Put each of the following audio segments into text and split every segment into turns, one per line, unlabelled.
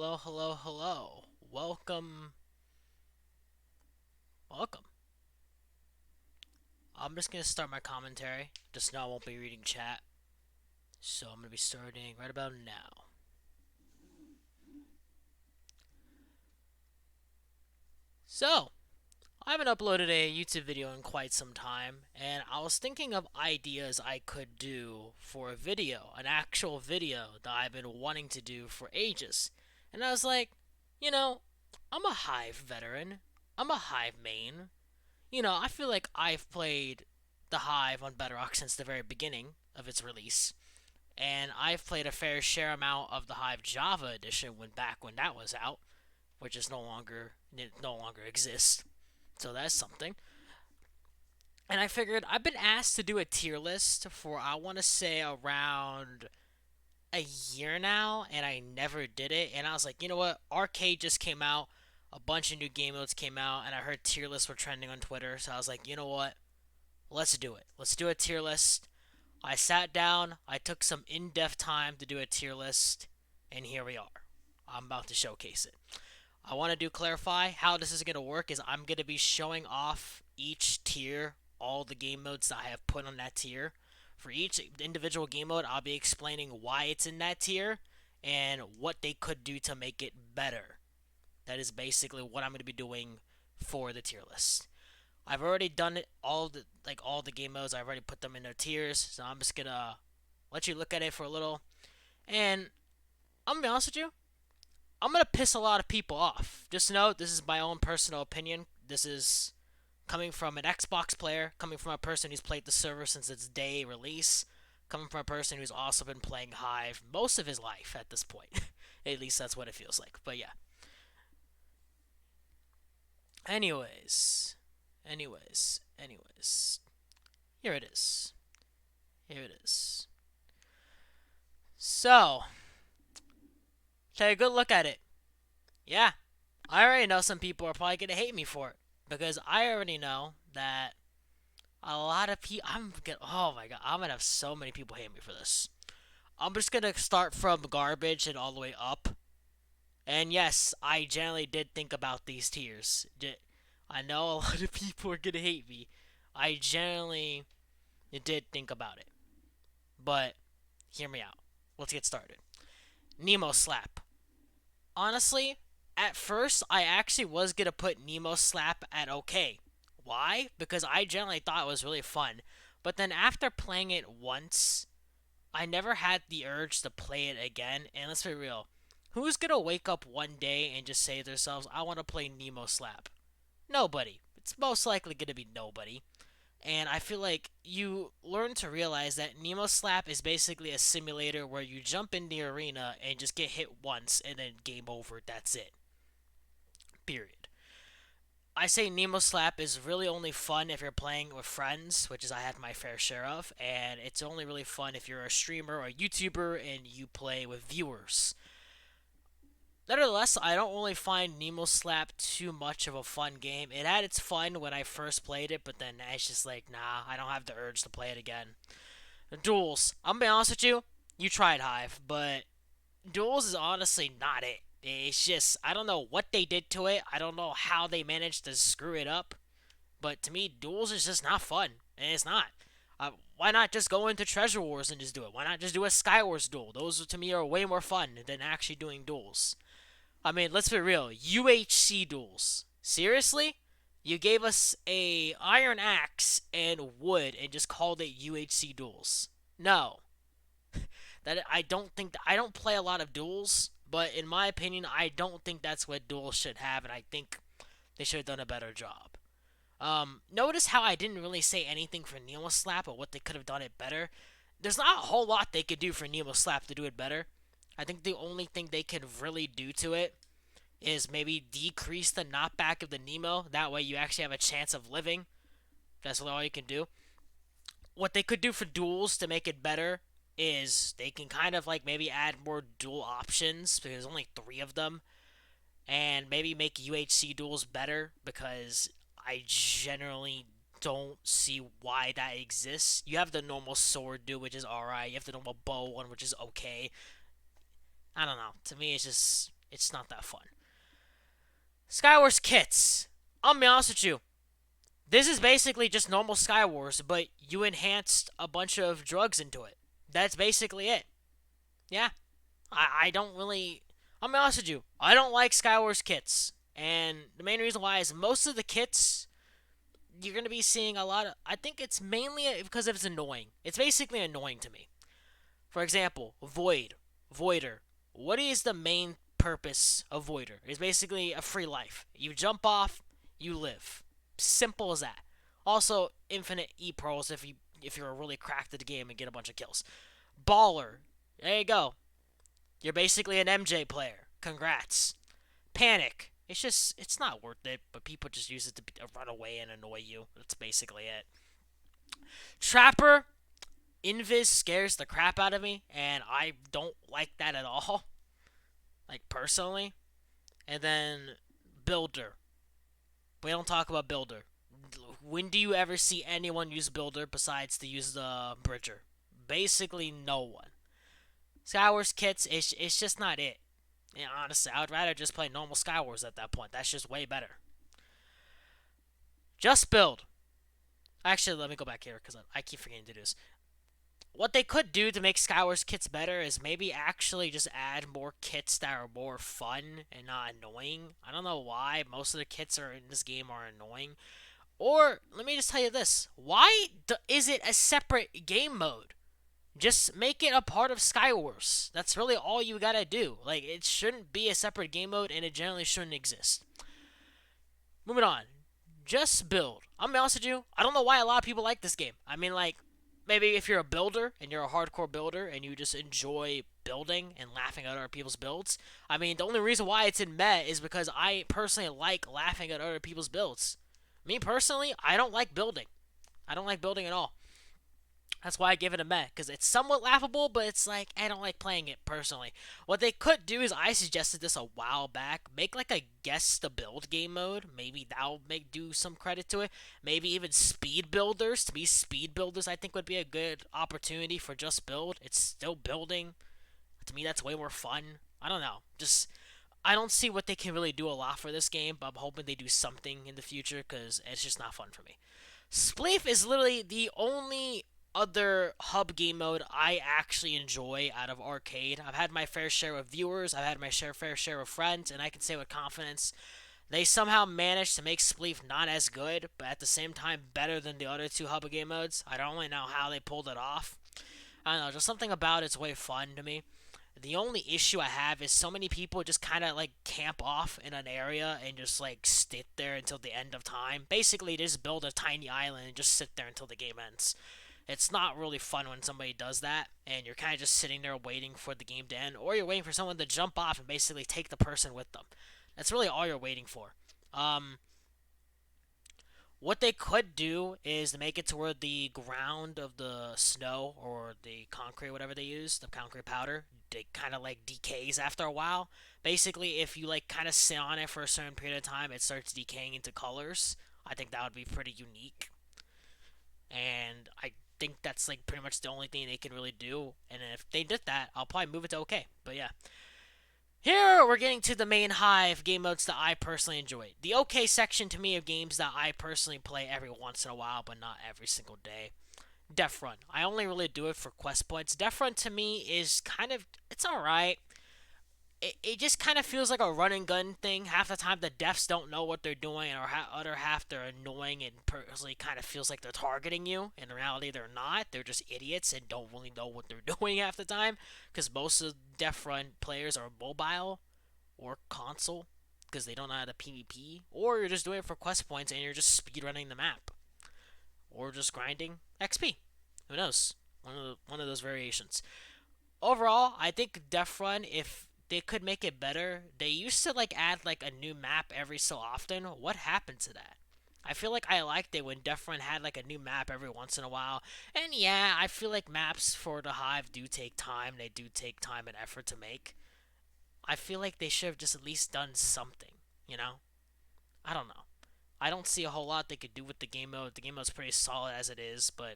Hello, hello, hello. Welcome, welcome. I'm just gonna start my commentary. Just know I won't be reading chat. So I'm gonna be starting right about now. So, I haven't uploaded a YouTube video in quite some time, and I was thinking of ideas I could do for a video, an actual video that I've been wanting to do for ages. And I was like, you know, I'm a Hive veteran. I'm a Hive main. I feel like I've played the Hive on Bedrock since the very beginning of its release, and I've played a fair share amount of the Hive Java edition when that was out, which is no longer exists. So that's something. And I figured I've been asked to do a tier list for I want to say around a year now, and I never did it. And I was like, you know what? Arcade just came out. A bunch of new game modes came out, and I heard tier lists were trending on Twitter. So I was like, you know what? Let's do it. Let's do a tier list. I sat down, I took some in depth time to do a tier list, and here we are. I'm about to showcase it. I want to clarify how this is going to work is I'm going to be showing off each tier, all the game modes that I have put on that tier. For each individual game mode, I'll be explaining why it's in that tier and what they could do to make it better. That is basically what I'm going to be doing for the tier list. I've already done it all the game modes. I've already put them in their tiers, so I'm just gonna let you look at it for a little. And I'm gonna be honest with you, I'm gonna piss a lot of people off. Just know this is my own personal opinion. This is coming from an Xbox player, coming from a person who's played the server since its day release, coming from a person who's also been playing Hive most of his life at this point. At least that's what it feels like. But yeah. Anyways, anyways. Here it is. Here it is. So, take a good look at it. Yeah, I already know some people are probably gonna hate me for it because I already know that a lot of people. Oh my god, I'm gonna have so many people hate me for this. I'm just gonna start from garbage and all the way up. And yes, I generally did think about these tiers. I know a lot of people are gonna hate me. I generally did think about it, but hear me out. Let's get started. Nemo Slap. Honestly, at first, I actually was gonna put Nemo Slap at okay. Why? Because I generally thought it was really fun. But then after playing it once, I never had the urge to play it again. And let's be real, who's gonna wake up one day and just say to themselves, I want to play Nemo Slap? Nobody. It's most likely gonna be nobody. And I feel like you learn to realize that Nemo Slap is basically a simulator where you jump in the arena and just get hit once and then game over. That's it. Period. I say Nemo Slap is really only fun if you're playing with friends, which is I have my fair share of, and it's only really fun if you're a streamer or a YouTuber and you play with viewers. Nevertheless, I don't really find Nemo Slap too much of a fun game. It had its fun when I first played it, but then it's just like, nah, I don't have the urge to play it again. Duels. I'm gonna be honest with you, you tried Hive, but Duels is honestly not it. It's just, I don't know what they did to it. I don't know how they managed to screw it up. But to me, Duels is just not fun. And it's not. Why not just go into Treasure Wars and just do it? Why not just do a Skywars duel? Those to me are way more fun than actually doing duels. I mean, let's be real. UHC duels. Seriously? You gave us a iron axe and wood and just called it UHC duels. No. That I don't play a lot of duels, but in my opinion, I don't think that's what duels should have, and I think they should have done a better job. Notice how I didn't really say anything for Nemo Slap or what they could have done it better. There's not a whole lot they could do for Nemo Slap to do it better. I think the only thing they could really do to it is maybe decrease the knockback of the Nemo. That way you actually have a chance of living. That's all you can do. What they could do for duels to make it better is they can kind of like maybe add more duel options because there's only 3 of them, and maybe make UHC duels better because I generally don't see why that exists. You have the normal sword duel, which is alright. You have the normal bow one, which is okay. I don't know. To me, it's just It's not that fun. Skywars kits. I'll be honest with you. This is basically just normal Skywars, but you enhanced a bunch of drugs into it. That's basically it. Yeah. I don't really. I'll be honest with you. I don't like Skywars kits. And the main reason why is most of the kits, you're going to be seeing a lot of. I think it's mainly because it's annoying. It's basically annoying to me. For example, Voider. What is the main purpose of Voider? It's basically a free life. You jump off, you live. Simple as that. Also, infinite E-pearls if you're really cracked at the game and get a bunch of kills. Baller. There you go. You're basically an MJ player. Congrats. Panic. It's not worth it, but people just use it to run away and annoy you. That's basically it. Trapper. Invis scares the crap out of me, and I don't like that at all. Like, personally. And then, Builder. We don't talk about Builder. When do you ever see anyone use Builder besides to use the Bridger? Basically, no one. Skywars kits, it's just not it. And honestly, I would rather just play normal Skywars at that point. That's just way better. Just build. Actually, let me go back here because I keep forgetting to do this. What they could do to make Skywars kits better is maybe actually just add more kits that are more fun and not annoying. I don't know why most of the kits in this game are annoying. Or, let me just tell you this. Why is it a separate game mode? Just make it a part of Skywars. That's really all you gotta do. Like, it shouldn't be a separate game mode, and it generally shouldn't exist. Moving on. Just build. I'm gonna be honest with you, I don't know why a lot of people like this game. I mean, like, maybe if you're a builder, and you're a hardcore builder, and you just enjoy building and laughing at other people's builds. I mean, the only reason why it's in Met is because I personally like laughing at other people's builds. Me, personally, I don't like building. I don't like building at all. That's why I give it a meh, because it's somewhat laughable, but it's like, I don't like playing it personally. What they could do is, I suggested this a while back, make like a guess the build game mode. Maybe that'll do some credit to it. Maybe even speed builders. To me, speed builders I think would be a good opportunity for just build. It's still building. To me, that's way more fun. I don't know. I don't see what they can really do a lot for this game, but I'm hoping they do something in the future, because it's just not fun for me. Spleef is literally the only other hub game mode I actually enjoy out of arcade. I've had my fair share of viewers, I've had my fair share of friends, and I can say with confidence they somehow managed to make Spleef not as good, but at the same time better than the other two hub game modes. I don't really know how they pulled it off. I don't know, just something about it's way fun to me. The only issue I have is so many people just kind of like camp off in an area and just like sit there until the end of time. Basically, just build a tiny island and just sit there until the game ends. It's not really fun when somebody does that, and you're kind of just sitting there waiting for the game to end, or you're waiting for someone to jump off and basically take the person with them. That's really all you're waiting for. What they could do is to make it to where the ground of the snow or the concrete, whatever they use, the concrete powder, it kind of like decays after a while. Basically, if you like kind of sit on it for a certain period of time, it starts decaying into colors. I think that would be pretty unique. And I think that's like pretty much the only thing they can really do. And if they did that, I'll probably move it to OK. But yeah. Here we're getting to the main Hive game modes that I personally enjoy. The OK section to me of games that I personally play every once in a while, but not every single day. Death Run. I only really do it for quest points. Death Run to me is kind of, it's alright. It just kind of feels like a run and gun thing. Half the time the devs don't know what they're doing, or other half they're annoying and personally kind of feels like they're targeting you. In reality, they're not. They're just idiots and don't really know what they're doing half the time. Because most of Death Run players are mobile or console because they don't know how to PvP. Or you're just doing it for quest points and you're just speedrunning the map. Or just grinding XP. Who knows? One of those variations. Overall, I think Death Run, if they could make it better. They used to like add like a new map every so often. What happened to that? I feel like I liked it when Death Run had like a new map every once in a while. And yeah, I feel like maps for the Hive do take time. They do take time and effort to make. I feel like they should have just at least done something, you know? I don't know. I don't see a whole lot they could do with the game mode. The game mode's pretty solid as it is, but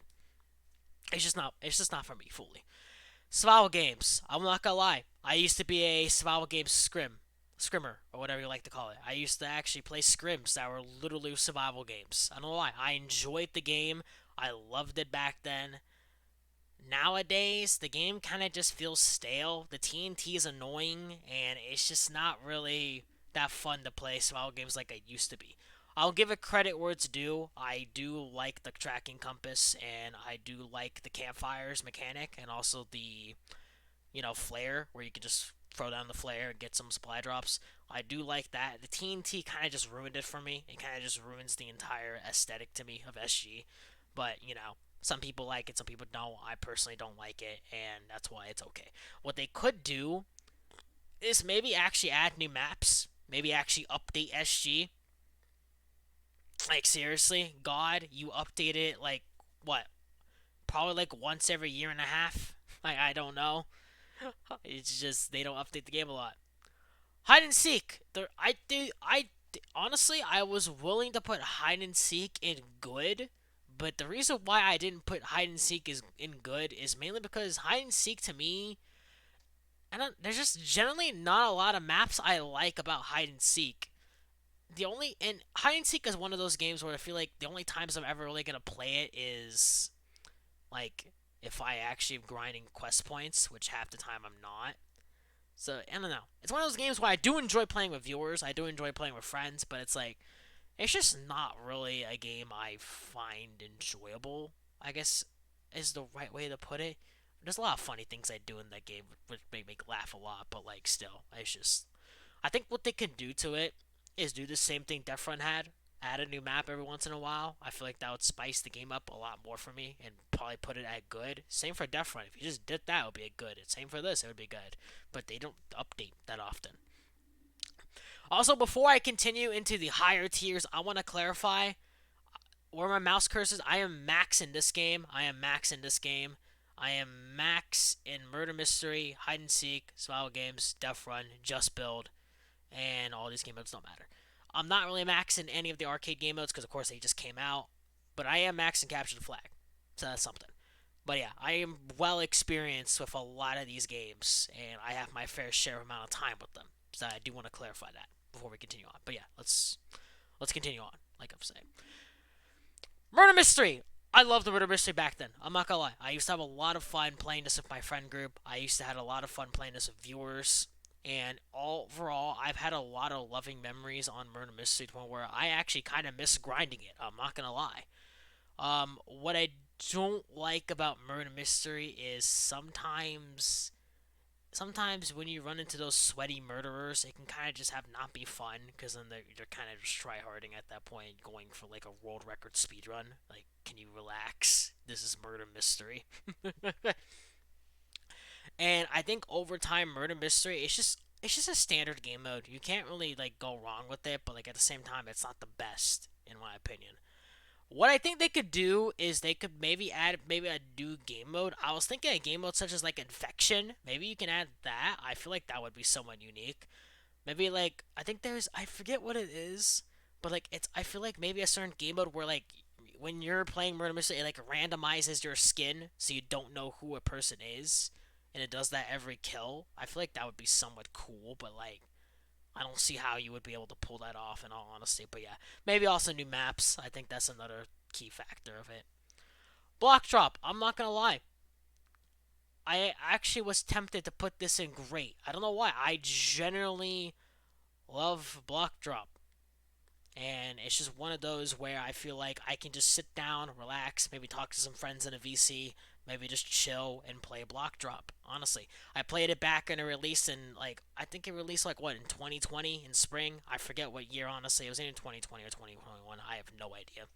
it's just not for me fully. Survival games. I'm not gonna lie. I used to be a survival games scrim. scrimmer, or whatever you like to call it. I used to actually play scrims that were literally survival games. I don't know why. I enjoyed the game. I loved it back then. Nowadays, the game kind of just feels stale. The TNT is annoying, and it's just not really that fun to play survival games like it used to be. I'll give it credit where it's due. I do like the tracking compass, and I do like the campfires mechanic, and also the flare where you can just throw down the flare and get some supply drops. I do like that. The TNT kind of just ruined it for me. It kind of just ruins the entire aesthetic to me of SG. But, some people like it, some people don't. I personally don't like it, and that's why it's okay. What they could do is maybe actually add new maps. Maybe actually update SG. Like, seriously, God, you update it, like, what? Probably like once every year and a half? Like, I don't know. It's just they don't update the game a lot. Hide and seek. Honestly, I was willing to put hide and seek in good, but the reason why I didn't put hide and seek in good is mainly because hide and seek to me, there's just generally not a lot of maps I like about hide and seek. And hide and seek is one of those games where I feel like the only times I'm ever really gonna play it is like if I actually am grinding quest points, which half the time I'm not. So, I don't know. It's one of those games where I do enjoy playing with viewers, I do enjoy playing with friends, but it's like, it's just not really a game I find enjoyable, I guess is the right way to put it. There's a lot of funny things I do in that game, which make me laugh a lot, but like, still, it's just, I think what they can do to it is do the same thing Death Run had. Add a new map every once in a while. I feel like that would spice the game up a lot more for me and probably put it at good. Same for Death Run. If you just did that, it would be a good. Same for this, it would be good. But they don't update that often. Also, before I continue into the higher tiers, I want to clarify where my mouse cursor is. I am max in this game. I am max in this game. I am max in Murder Mystery, Hide and Seek, Survival Games, Death Run, Just Build, and all these game modes don't matter. I'm not really max in any of the arcade game modes because, of course, they just came out. But I am max in Capture the Flag. So that's something. But yeah, I am well experienced with a lot of these games, and I have my fair share amount of time with them. So I do want to clarify that before we continue on. But yeah, let's continue on, like I'm saying. Murder Mystery! I loved the Murder Mystery back then. I'm not gonna lie. I used to have a lot of fun playing this with my friend group. I used to have a lot of fun playing this with viewers. And overall, I've had a lot of loving memories on Murder Mystery to the point where I actually kind of miss grinding it. I'm not gonna lie. What I don't like about Murder Mystery is sometimes when you run into those sweaty murderers, it can kind of just have not be fun because then they're kind of just tryharding at that point, going for like a world record speed run. Like, can you relax? This is Murder Mystery. And I think over time, Murder Mystery, it's just a standard game mode. You can't really like go wrong with it, but like at the same time, it's not the best in my opinion. What I think they could do is they could maybe add maybe a new game mode. I was thinking a game mode such as like Infection. Maybe you can add that. I feel like that would be somewhat unique. Maybe like I forget what it is, but like I feel like maybe a certain game mode where like when you're playing Murder Mystery, it like randomizes your skin so you don't know who a person is, and it does that every kill. I feel like that would be somewhat cool, but like I don't see how you would be able to pull that off in all honesty. But yeah, maybe also new maps. I think that's another key factor of it. Block drop. I'm not gonna lie. I actually was tempted to put this in great. I don't know why. I generally love block drop. And it's just one of those where I feel like I can just sit down, relax, maybe talk to some friends in a VC, maybe just chill and play block drop. Honestly, I played it back in a release in like I think it released like what in 2020 in spring. I forget what year. Honestly, it was in 2020 or 2021. I have no idea.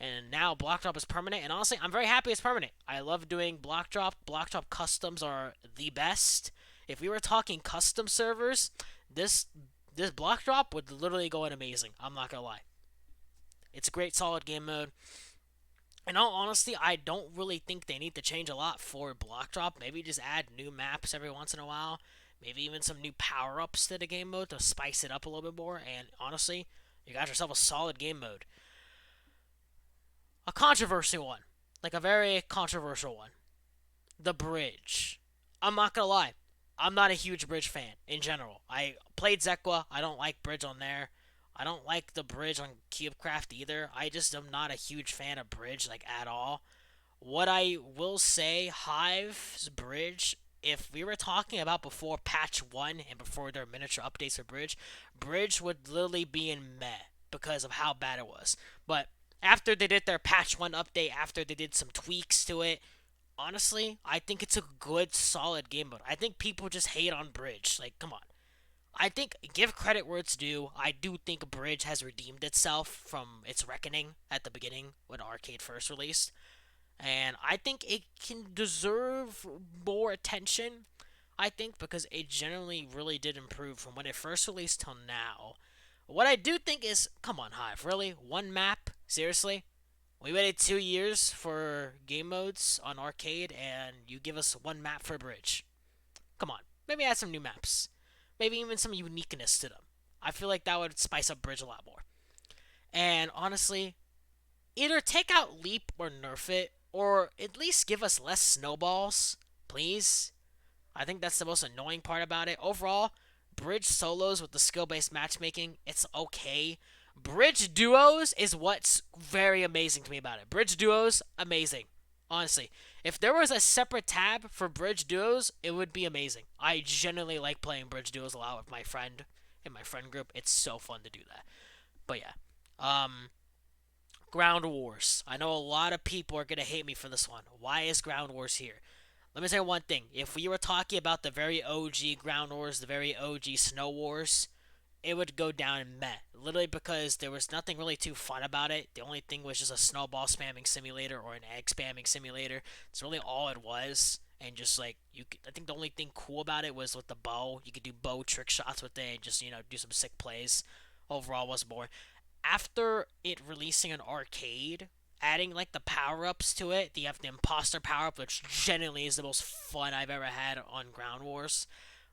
And now block drop is permanent, and honestly, I'm very happy it's permanent. I love doing block drop. Block drop customs are the best. If we were talking custom servers, this this block drop would literally go in amazing. I'm not gonna lie. It's a great solid game mode. In all honesty, I don't really think they need to change a lot for block drop. Maybe just add new maps every once in a while. Maybe even some new power-ups to the game mode to spice it up a little bit more. And honestly, you got yourself a solid game mode. A controversial one. Like a very controversial one. The bridge. I'm not gonna lie. I'm not a huge bridge fan in general. I played Zekwa. I don't like bridge on there. I don't like the bridge on CubeCraft either. I just am not a huge fan of bridge like at all. What I will say, Hive's bridge, if we were talking about before patch 1 and before their miniature updates for bridge would literally be in meh because of how bad it was. But after they did their patch 1 update, after they did some tweaks to it, honestly, I think it's a good, solid game mode. I think people just hate on bridge. Like, come on. I think, give credit where it's due. I do think Bridge has redeemed itself from its reckoning at the beginning when Arcade first released. And I think it can deserve more attention. I think because it generally really did improve from when it first released till now. What I do think is, come on, Hive, really? One map? Seriously? We waited 2 years for game modes on Arcade, and you give us one map for Bridge. Come on. Maybe add some new maps. Maybe even some uniqueness to them. I feel like that would spice up Bridge a lot more. And honestly, either take out Leap or nerf it, or at least give us less snowballs, please. I think that's the most annoying part about it. Overall, Bridge solos with the skill-based matchmaking, it's okay. Bridge duos is what's very amazing to me about it. Bridge duos, amazing. Honestly, if there was a separate tab for Bridge duos, it would be amazing. I genuinely like playing Bridge duos a lot with my friend in my friend group. It's so fun to do that. But yeah, Ground Wars. I know a lot of people are gonna hate me for this one. Why is Ground Wars here? Let me say one thing. If we were talking about the very OG Ground Wars, the very OG Snow Wars, it would go down in meh. Literally because there was nothing really too fun about it. The only thing was just a snowball spamming simulator or an egg spamming simulator. It's really all it was. And just like I think the only thing cool about it was with the bow. You could do bow trick shots with it and just do some sick plays. Overall, was boring. After it releasing an arcade, adding like the power ups to it, you have the imposter power up, which genuinely is the most fun I've ever had on Ground Wars.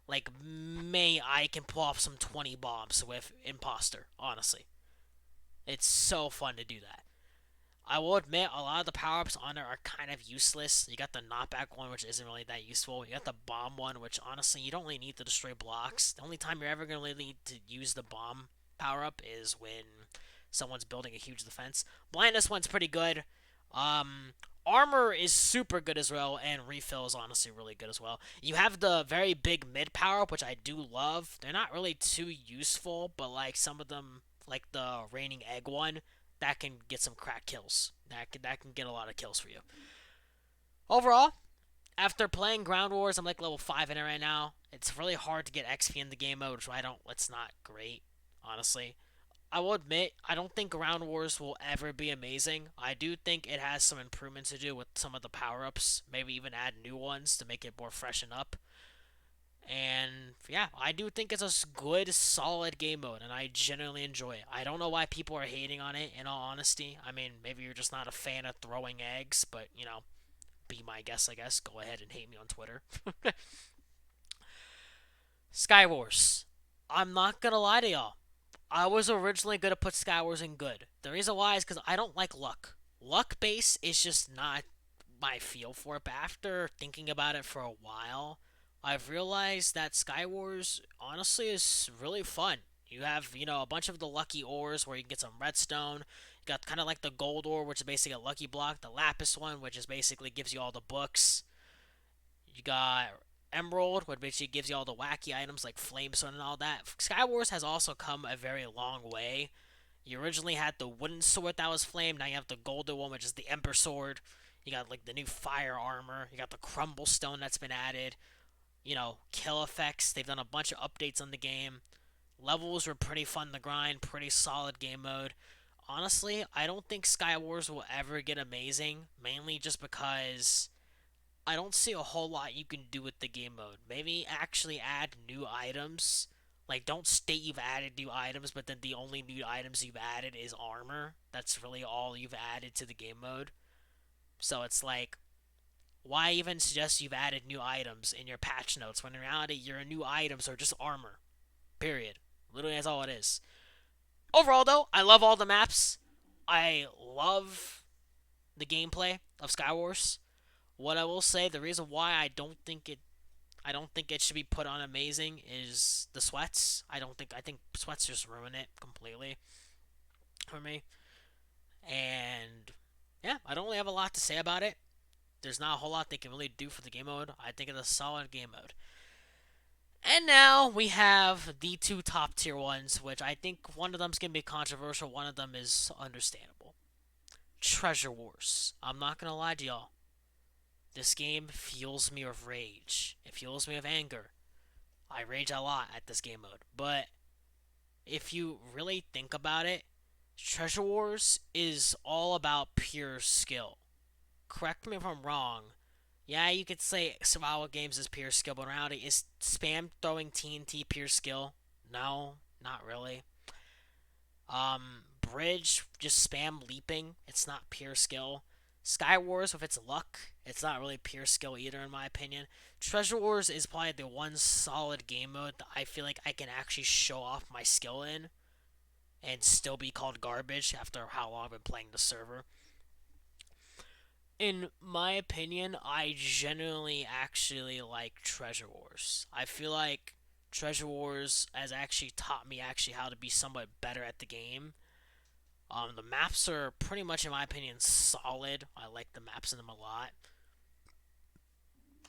Like, may I can pull off some 20 bombs with imposter, honestly. It's so fun to do that. I will admit, a lot of the power ups on there are kind of useless. You got the knockback one, which isn't really that useful. You got the bomb one, which honestly, you don't really need to destroy blocks. The only time you're ever going to really need to use the bomb power up is when someone's building a huge defense. Blindness one's pretty good. Armor is super good as well, and refill is honestly really good as well. You have the very big mid power up, which I do love. They're not really too useful, but like some of them, like the raining egg one, that can get some crack kills. That can get a lot of kills for you. Overall, after playing Ground Wars, I'm like level 5 in it right now. It's really hard to get XP in the game mode, which it's not great, honestly. I will admit, I don't think Ground Wars will ever be amazing. I do think it has some improvements to do with some of the power-ups. Maybe even add new ones to make it more freshen up. And yeah, I do think it's a good, solid game mode, and I genuinely enjoy it. I don't know why people are hating on it, in all honesty. I mean, maybe you're just not a fan of throwing eggs, but, be my guest, I guess. Go ahead and hate me on Twitter. Skywars. I'm not gonna lie to y'all. I was originally going to put Skywars in good. The reason why is because I don't like luck. Luck base is just not my feel for it. But after thinking about it for a while, I've realized that Skywars honestly is really fun. You have, a bunch of the lucky ores where you can get some redstone. You got kind of like the gold ore, which is basically a lucky block. The lapis one, which is basically gives you all the books. You got Emerald, which basically gives you all the wacky items like Flamestone and all that. Skywars has also come a very long way. You originally had the wooden sword that was flame. Now you have the golden one, which is the Ember Sword. You got like the new fire armor. You got the Crumble Stone that's been added. Kill effects. They've done a bunch of updates on the game. Levels were pretty fun to grind. Pretty solid game mode. Honestly, I don't think Skywars will ever get amazing. Mainly just because I don't see a whole lot you can do with the game mode. Maybe actually add new items. Like, don't state you've added new items, but then the only new items you've added is armor. That's really all you've added to the game mode. So it's like, why even suggest you've added new items in your patch notes when in reality your new items are just armor? Period. Literally, that's all it is. Overall, though, I love all the maps. I love the gameplay of Skywars. What I will say, the reason why I I don't think it should be put on amazing is the sweats. I think sweats just ruin it completely for me. And yeah, I don't really have a lot to say about it. There's not a whole lot they can really do for the game mode. I think it's a solid game mode. And now we have the two top tier ones, which I think one of them's gonna be controversial, one of them is understandable. Treasure Wars. I'm not gonna lie to y'all. This game fuels me with rage. It fuels me with anger. I rage a lot at this game mode. But if you really think about it, Treasure Wars is all about pure skill. Correct me if I'm wrong. Yeah, you could say survival games is pure skill, but in reality, is spam throwing TNT pure skill? No, not really. Bridge, just spam leaping. It's not pure skill. Sky Wars, with its luck, it's not really pure skill either, in my opinion. Treasure Wars is probably the one solid game mode that I feel like I can actually show off my skill in and still be called garbage after how long I've been playing the server. In my opinion, I genuinely actually like Treasure Wars. I feel like Treasure Wars has actually taught me actually how to be somewhat better at the game. The maps are pretty much, in my opinion, solid. I like the maps in them a lot.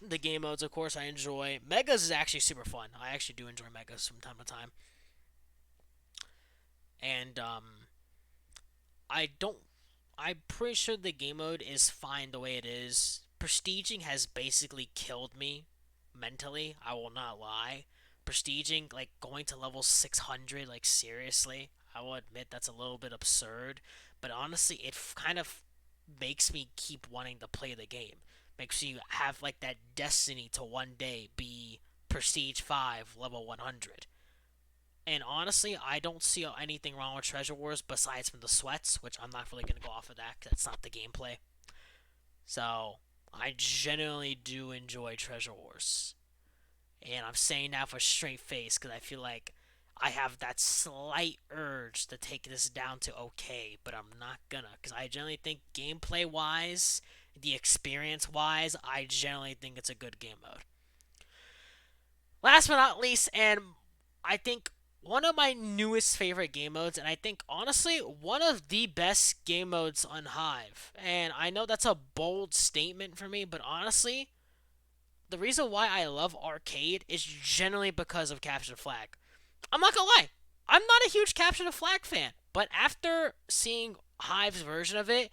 The game modes, of course, I enjoy. Megas is actually super fun. I actually do enjoy Megas from time to time. And I don't. I'm pretty sure the game mode is fine the way it is. Prestiging has basically killed me mentally. I will not lie. Prestiging, like going to level 600, like seriously, I will admit that's a little bit absurd. But honestly, it kind of makes me keep wanting to play the game. Makes you have like that destiny to one day be Prestige 5, level 100. And honestly, I don't see anything wrong with Treasure Wars besides from the sweats, which I'm not really going to go off of that because that's not the gameplay. So, I genuinely do enjoy Treasure Wars. And I'm saying that with a straight face because I feel like I have that slight urge to take this down to okay, but I'm not gonna. Because I generally think gameplay wise, the experience wise, I generally think it's a good game mode. Last but not least, and I think one of my newest favorite game modes, and I think honestly one of the best game modes on Hive. And I know that's a bold statement for me, but honestly, the reason why I love arcade is generally because of Capture the Flag. I'm not gonna lie, I'm not a huge Capture the Flag fan, but after seeing Hive's version of it,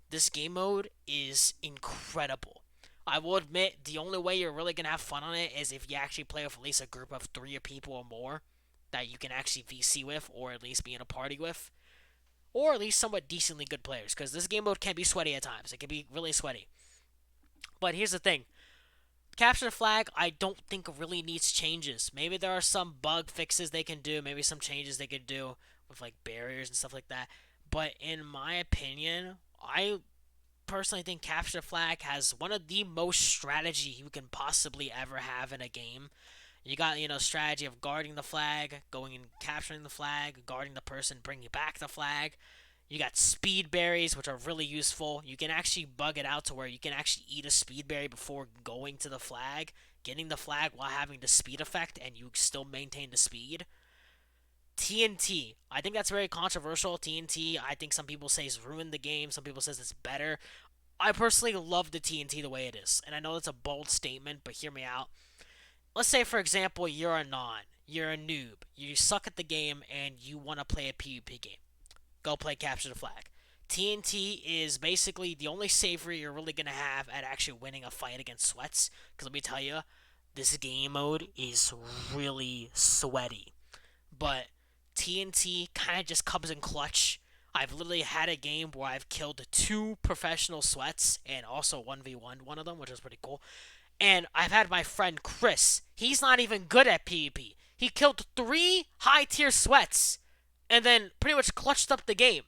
this game mode is incredible. I will admit, the only way you're really going to have fun on it is if you actually play with at least a group of 3 people or more that you can actually VC with, or at least be in a party with, or at least somewhat decently good players, because this game mode can be sweaty at times. It can be really sweaty. But here's the thing. Capture the Flag, I don't think really needs changes. Maybe there are some bug fixes they can do, maybe some changes they could do with like barriers and stuff like that. But in my opinion, I personally think Capture the Flag has one of the most strategy you can possibly ever have in a game. You got, strategy of guarding the flag, going and capturing the flag, guarding the person, bringing back the flag. You got speed berries, which are really useful. You can actually bug it out to where you can actually eat a speed berry before going to the flag, getting the flag while having the speed effect, and you still maintain the speed. TNT. I think that's very controversial. TNT, I think some people say has ruined the game. Some people says it's better. I personally love the TNT the way it is. And I know that's a bold statement, but hear me out. Let's say, for example, you're a non. You're a noob. You suck at the game and you want to play a PvP game. Go play Capture the Flag. TNT is basically the only savior you're really going to have at actually winning a fight against sweats. Because let me tell you, this game mode is really sweaty. But TNT kind of just comes in clutch. I've literally had a game where I've killed 2 professional sweats and also 1v1 one of them, which was pretty cool. And I've had my friend Chris. He's not even good at PvP. He killed 3 high tier sweats and then pretty much clutched up the game.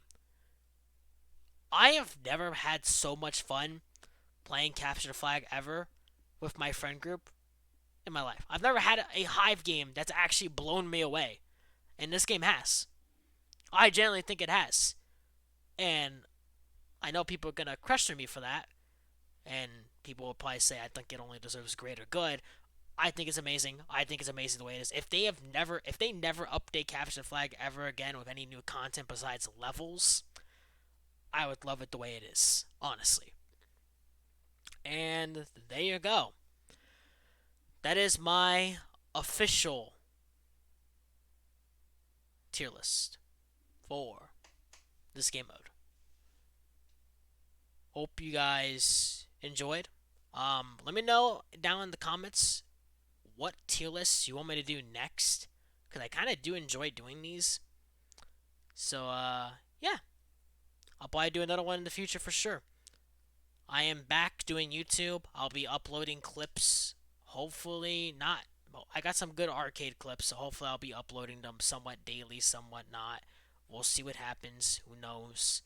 I have never had so much fun playing Capture the Flag ever with my friend group in my life. I've never had a Hive game that's actually blown me away. And this game has. I genuinely think it has. And I know people are going to question me for that. And people will probably say I think it only deserves greater good. I think it's amazing. I think it's amazing the way it is. If they never update Capture the Flag ever again with any new content besides levels, I would love it the way it is, honestly. And there you go. That is my official tier list for this game mode. Hope you guys enjoyed. Let me know down in the comments what tier lists you want me to do next, because I kind of do enjoy doing these. So, yeah, I'll probably do another one in the future for sure. I am back doing YouTube. I'll be uploading clips. Hopefully, not. Well, I got some good arcade clips, so hopefully, I'll be uploading them somewhat daily, somewhat not. We'll see what happens. Who knows?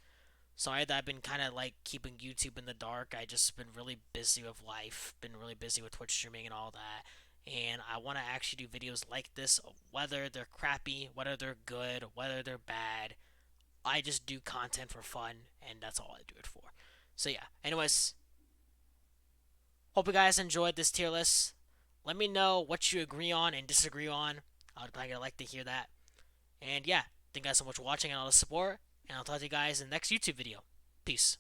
Sorry that I've been kind of like keeping YouTube in the dark. I just been really busy with life, been really busy with Twitch streaming and all that. And I want to actually do videos like this, whether they're crappy, whether they're good, whether they're bad. I just do content for fun, and that's all I do it for. So yeah. Anyways, hope you guys enjoyed this tier list. Let me know what you agree on and disagree on. I'd like to hear that. And yeah, thank you guys so much for watching and all the support. And I'll talk to you guys in the next YouTube video. Peace.